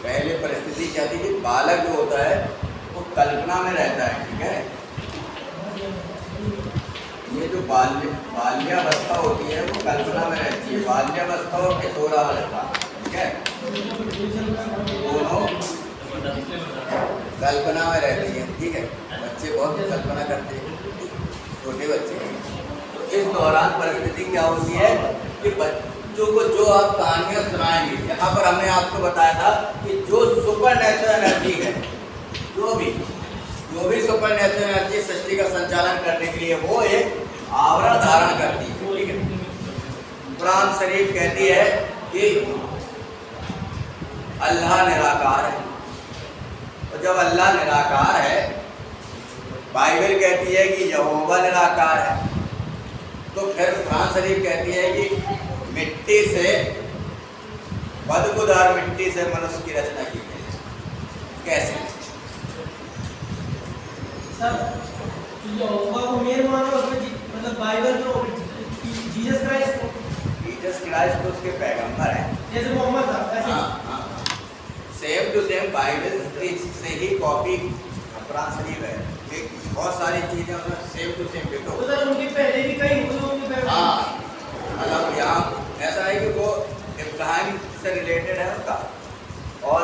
पहले परिस्थिति क्या थी कि बालक जो होता है वो कल्पना में रहता है, ठीक है। ये जो बाल्यावस्था होती है वो कल्पना में रहती है, बाल्यावस्था और किशोरावस्था, ठीक है, दोनों कल्पना में रहती है, ठीक है। बच्चे बहुत कल्पना करते हैं, छोटे बच्चे। तो इस दौरान परिस्थिति क्या होती है कि बच्चों को जो आप कहानियाँ सुनाएंगे, यहाँ पर हमने आपको बताया था कि जो सुपर नेचुरल एनर्जी है, जो भी सुपर नेचुरल एनर्जी सृष्टि का संचालन करने के लिए वो एक आवरण धारण करती है, ठीक है। कुरान शरीफ कहती है कि अल्लाह निराकार है, और जब अल्लाह निराकार है, बाइबल कहती है कि यहोवा निराकार है, तो फिर कुरान शरीफ कहती है कि मिट्टी से, बदबूदार मिट्टी से मनुष्य की रचना की गई है। कैसे? सर यहोवा को मेन मानो, मतलब बाइबल में जीसस क्राइस्ट तो उसके पैगंबर हैं, जैसे मोहम्मद साहब ऐसे। हाँ, सेम टू सेम बाइबल से ही कॉपी कुरान शरीफ है, बहुत सारी चीजें उसमें सेम टू सेम देखो। तो सर उनकी पहले भी कई हुकूमत, हाँ, मतलब यहाँ ऐसा है कि वो इब्राहिम से रिलेटेड है उसका, और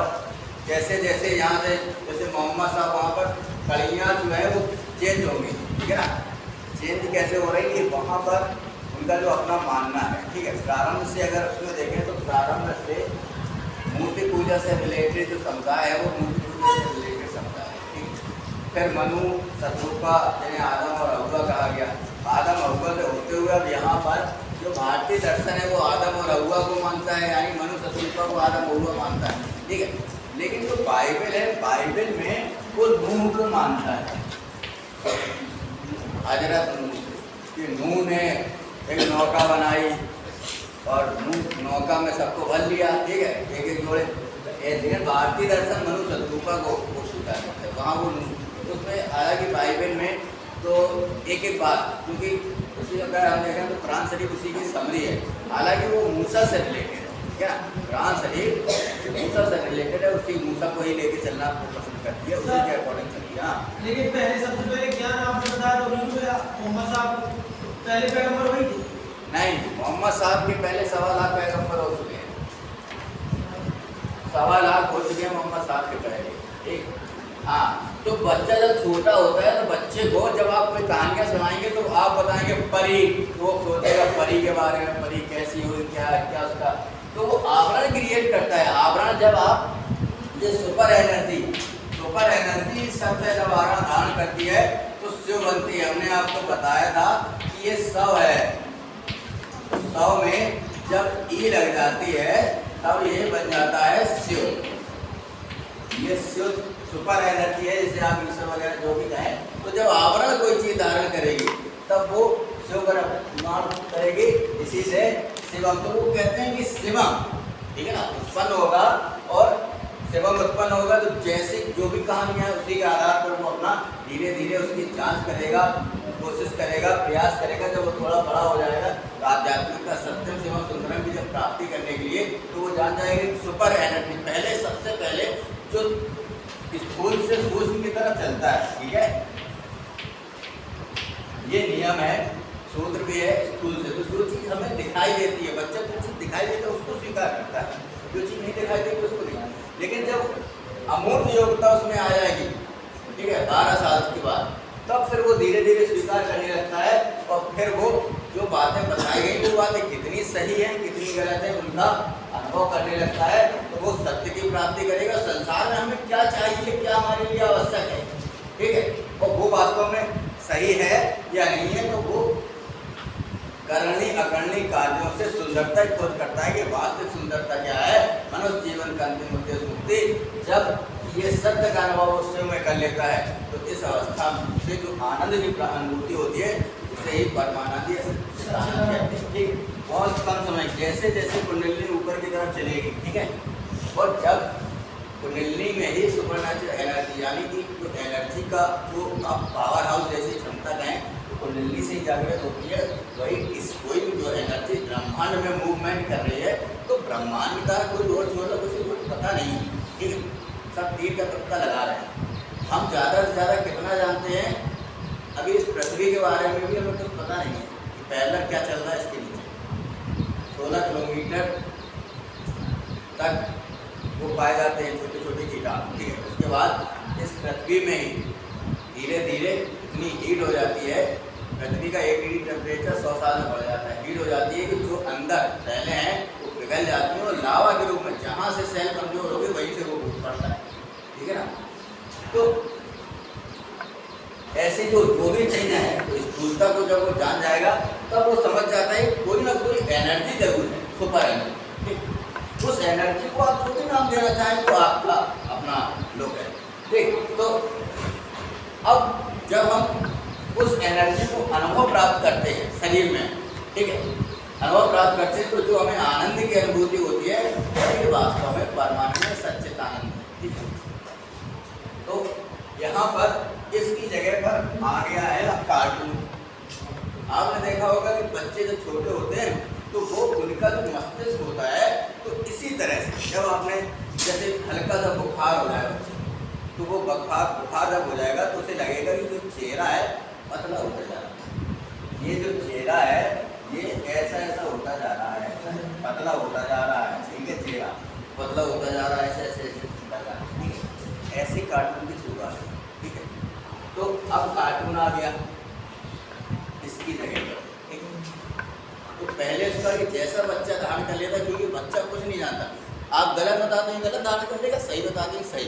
जैसे जैसे यहाँ से जैसे मोहम्मद साहब वहाँ पर कड़ियाँ जो है वो चेंज होंगी, ठीक है ना। चेंज कैसे हो रही है, वहाँ पर उनका जो अपना मानना है, ठीक है। प्रारंभ से अगर उसमें देखें तो प्रारंभ से मूर्ति पूजा से रिलेटेड जो समुदाय है वो मूर्ति पूजा से रिलेटेड समुदाय है, ठीक है। फिर मनु शत्रुपा जिन्हें आदम और हव्वा कहा गया, आदम हव्वा से होते हुए अब यहाँ पर जो भारतीय दर्शन है वो आदम और हव्वा को मानता है, यानी मनु शत्रुपा को आदम हव्वा मानता है, ठीक है। लेकिन जो बाइबल है, बाइबल में वो नूह को मानता है, हजरत नूह, कि नूह ने एक नौका बनाई और नौका में सबको भर लिया, ठीक है, एक एक जोड़े। लेकिन भारतीय दर्शन मनु शत्रुपा को स्वीकार करते हैं, वहाँ वो उसमें हालांकि बाइबल में तो एक एक बात, क्योंकि उसी अगर हम देखें तो कुरान शरीफ उसी की समरी है, हालांकि वो मूसा से रिलेटेड है, क्या कुरान शरीफ मूसा से रिलेटेड है, उसी मूसा को ही लेके चलना पसंद करती है, उसी के अकॉर्डिंग चलती है। लेकिन पहले सबसे पहले ज्ञान आपने बताया तो मोहम्मद साहब पहले पैगंबर वही थे? नहीं, मोहम्मद साहब के पहले 1.25 लाख पैगंबर हो चुके हैं, 1.25 लाख हो चुके हैं मोहम्मद साहब के पहले, ठीक। हाँ, तो बच्चा जब छोटा होता है तो बच्चे को जब आप कोई कहानियाँ सुनाएंगे तो आप बताएंगे परी, वो सोचेगा परी के बारे में, परी कैसी हुई, क्या क्या उसका, तो वो आवरण क्रिएट करता है। आवरण जब आप ये सुपर एनर्जी सबसे जब आवरण धारण करती है तो शिव बनती है। हमने आपको बताया था कि ये शव है, शव में जब ई लग जाती है तब ये बन जाता है शिव। ये शिव सुपर एनर्जी है, जैसे आप ईश्वर वगैरह जो भी कहें, तो जब आवरण कोई चीज धारण करेगी तब वो शिव का निर्माण करेगी, इसी से शिवम, तो वो कहते हैं कि शिवम, ठीक है ना, उत्पन्न होगा, और शिवम उत्पन्न होगा तो जैसे जो भी कहानी है उसी के आधार पर वो अपना धीरे धीरे उसकी जांच करेगा, कोशिश करेगा, प्रयास करेगा। जब वो थोड़ा बड़ा हो जाएगा तो आध्यात्मिकता सत्यम शिवम सुंदरम की जब प्राप्ति करने के लिए तो वो जान जाएंगे सुपर एनर्जी पहले, सबसे पहले जो स्थूल से सूक्ष्म की तरफ चलता है, ठीक है। ये नियम है, सूत्र भी है स्थूल से, तो जो चीज हमें दिखाई देती है, बच्चा जो चीज दिखाई देता है उसको स्वीकार करता है, जो चीज नहीं दिखाई देती उसको नहीं। लेकिन जब अमूर्त योग्यता उसमें आ जाएगी, ठीक है, 12 साल के बाद, तब फिर वो धीरे धीरे स्वीकार करने लगता है, और फिर वो जो बातें बताई गई वो बातें कितनी सही है कितनी गलत है उनका अनुभव करने लगता है, तो वो सत्य की प्राप्ति करेगा। संसार में हमें क्या चाहिए, क्या हमारे लिए आवश्यक है, ठीक है, और वो वास्तव में सही है या नहीं है, तो वो करणी अकरणी कार्यों से सुंदरता की खोज करता है कि वास्तविक सुंदरता क्या है, मनुष्य जीवन का अंतिम उद्देश्य मुक्ति। जब ये सत्य का अनुभव उससे में कर लेता है तो इस अवस्था से जो आनंद की अनुभूति होती है उसे ही परमानंद कहते हैं, ठीक। बहुत कम समय, जैसे जैसे कुंडलिनी ऊपर की तरफ चलेगी, ठीक है, और जब कुंडलिनी में ही सुपरनेचुरल एनर्जी, यानी कि जो एनर्जी का जो आप पावर हाउस जैसी क्षमता कहें कुंडली से जागृत होती है, वही इस कोई जो एनर्जी ब्रह्मांड में मूवमेंट कर रही है, तो ब्रह्मांड का कोई और छोटा कुछ पता नहीं है, ठीक है, सब तीर का तुक्का लगा रहे हैं। हम ज़्यादा से ज़्यादा कितना जानते हैं अभी इस पृथ्वी के बारे में भी हमें कुछ पता नहीं है कि पहला क्या चल रहा है इसके नीचे। 16 किलोमीटर तक वो पाए जाते हैं छोटे छोटे कीटाणु, ठीक है। उसके बाद इस पृथ्वी में ही धीरे धीरे इतनी हीट हो जाती है, पृथ्वी का 1 डिग्री टेम्परेचर 100 साल में बढ़ जाता है। हीट हो जाती है कि जो अंदर सेलें हैं वो पिघल जाती हैं और लावा के रूप में जहाँ से सेल कमजोर होगी वहीं से वो फूट पड़ता है, ठीक है ना। तो ऐसी जो भी चीज़ें हैं तो स्थूलता को जब वो जान जाएगा तब वो समझ जाता है कोई ना कोई एनर्जी जरूर है, सुपर एनर्जी, ठीक। उस एनर्जी को आप जो भी नाम देना चाहें तो आपका अपना लोग है, ठीक। तो अब जब हम उस एनर्जी को अनुभव प्राप्त करते हैं शरीर में, ठीक है, अनुभव प्राप्त करते हैं तो जो हमें आनंद की अनुभूति होती है वही वास्तव में परमानंद में सच्चित आनंद है, ठीक है। तो यहाँ पर इसकी जगह पर आ गया है कार्टून। आपने देखा होगा कि बच्चे जब छोटे होते हैं तो वो उनका जो मस्तिष्क होता है तो इसी तरह से जब आपने जैसे हल्का सा बुखार हो जाए तो वो बुखार जब हो जाएगा तो उसे लगेगा कि जो चेहरा है पतला होता जा रहा है, ये जो चेहरा है ये ऐसा ऐसा होता जा रहा है, पतला होता जा रहा है, ठीक है, चेहरा पतला होता जा रहा है, ऐसे ऐसे ऐसे होता जा रहा है, ठीक है। ऐसे कार्टून की शुरुआत है, ठीक है। तो अब कार्टून आ गया इसकी जगह पर, ठीक है। तो पहले उसका कि जैसा बच्चा धारण कर लेता, क्योंकि बच्चा कुछ नहीं जानता, आप गलत बताते हैं गलत धारण कर लेगा, सही बताते हैं सही।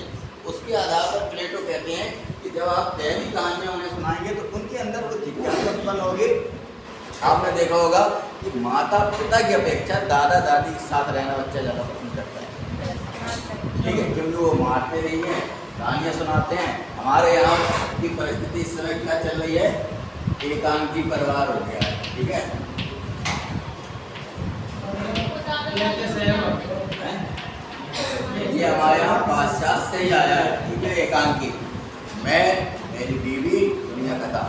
उसके आधार पर प्लेटो कहते हैं कि जब आप पहली कहानियाँ उन्हें सुनाएंगे तो उनके अंदर वो जिज्ञासा उत्पन्न होगी। आपने देखा होगा कि माता पिता की अपेक्षा दादा दादी के साथ रहना बच्चा ज़्यादा पसंद करता है, ठीक है, क्योंकि वो मारते नहीं हैं, कहानियाँ सुनाते हैं। हमारे यहाँ की परिस्थिति इस समय क्या चल रही है, एकांकी परिवार हो गया है, ठीक है। ये हमारे यहाँ पाश्चात्य से ही आया है, ठीक है, एकांकी। मैं, मेरी बीवी, दुनिया खत्म,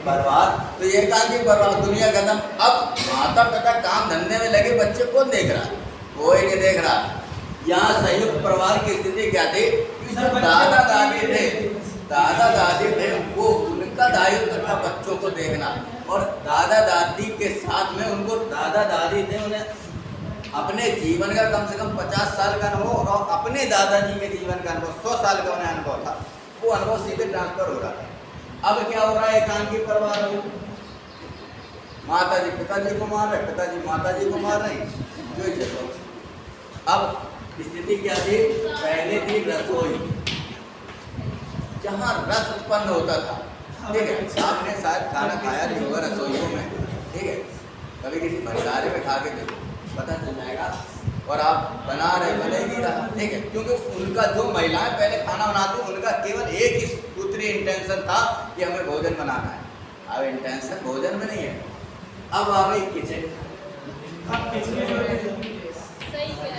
परिवार तो ये एकांकी परिवार, दुनिया खत्म। अब माता पिता काम धंधे में लगे, बच्चे कौन देख रहा है, कोई नहीं देख रहा। यहाँ संयुक्त परिवार की स्थिति क्या थी, दादा दादी थे, दादा दादी थे, वो उनका दायित्व था बच्चों को देखना, और दादा दादी के साथ में उनको दादा दादी थे, उन्हें अपने जीवन का कम से कम 50 साल का अनुभव और अपने दादाजी के जीवन का अनुभव 100 साल का उन्हें अनुभव था, वो अनुभव सीधे ट्रांसफर हो रहा था। अब क्या हो रहा है, एकांकी परिवार हो, माता जी पिताजी को मार रहे, पिताजी माता जी को मार रहे, जो ही चलो। अब स्थिति क्या थी, पहले थी रसोई जहाँ रस उत्पन्न होता था, ठीक है। आपने शायद खाना खाया नहीं होगा रसोइयों में, ठीक है, कभी किसी भंडारे में खा के देखो, पता चल जाएगा। और आप बना रहे बने नहीं रहा, ठीक है, क्योंकि उनका जो महिलाएं पहले खाना बनाती उनका केवल एक ही सूत्रीय इंटेंशन था कि हमें भोजन बनाना है। अब इंटेंशन भोजन में नहीं है, अब आ गई किचन।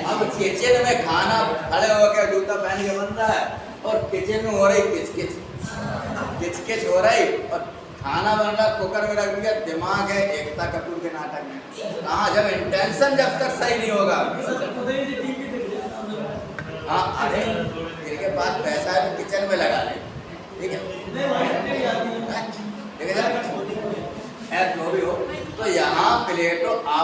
अब किचन में खाना खड़े होकर जूता पहन के बन रहा है और किचन में हो रही किचकिच किचकिच हो रही, और खाना बन रहा कुकर में रख दिया, दिमाग है एकता कपूर के नाटक में। हाँ, जब इंटेंशन जब तक सही नहीं होगा, हाँ, अरे इनके पास पैसा है तो किचन में लगा ले, ठीक है, ठीक है, जो भी हो। तो यहाँ प्लेटो